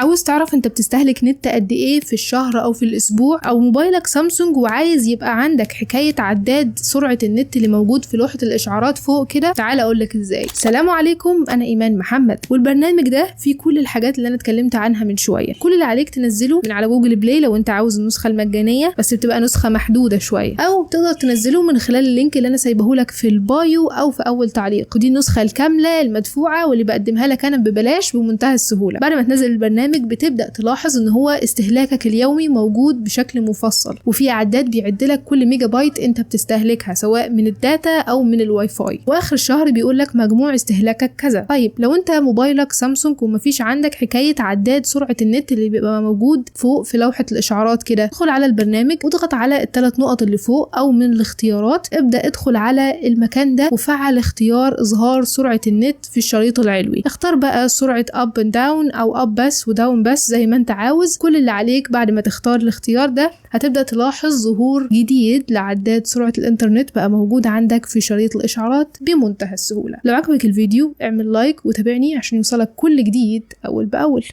عاوز تعرف انت بتستهلك نت قد ايه في الشهر او في الاسبوع، او موبايلك سامسونج وعايز يبقى عندك حكاية عداد سرعة النت اللي موجود في لوحة الاشعارات فوق كده؟ تعال اقولك ازاي. السلام عليكم، انا ايمان محمد، والبرنامج ده فيه كل الحاجات اللي انا اتكلمت عنها من شوية. كل اللي عليك تنزله من على جوجل بلاي لو انت عاوز النسخة المجانية، بس بتبقى نسخة محدودة شوية، او تقدر تنزله من خلال اللينك اللي انا سايبهولك في البايو او في اول تعليق. دي النسخة الكاملة المدفوعة واللي بقدمها لك انا ببلاش بمنتهى السهولة. بعد ما تنزل البرنامج بتبدأ تلاحظ ان هو استهلاكك اليومي موجود بشكل مفصل، وفي عداد بيعدلك كل ميجا بايت انت بتستهلكها سواء من الداتا او من الواي فاي، واخر الشهر بيقول لك مجموع استهلاكك كذا. طيب لو انت موبايلك سامسونج ومفيش عندك حكاية عداد سرعة النت اللي بيبقى موجود فوق في لوحة الاشعارات كده، ادخل على البرنامج واضغط على الثلاث نقط اللي فوق، او من الاختيارات ابدأ ادخل على المكان ده وفعل اختيار اظهار سرعة النت في الشريط العلوي. اختار بقى سرعة اب اند داون او اب بس وداون بس زي ما انت عاوز. كل اللي عليك بعد ما تختار الاختيار ده هتبدأ تلاحظ ظهور جديد لعداد سرعة الانترنت بقى موجود عندك في شريط الاشعارات بمنتهى السهولة. لو عجبك الفيديو اعمل لايك وتابعني عشان يوصلك كل جديد اول باول.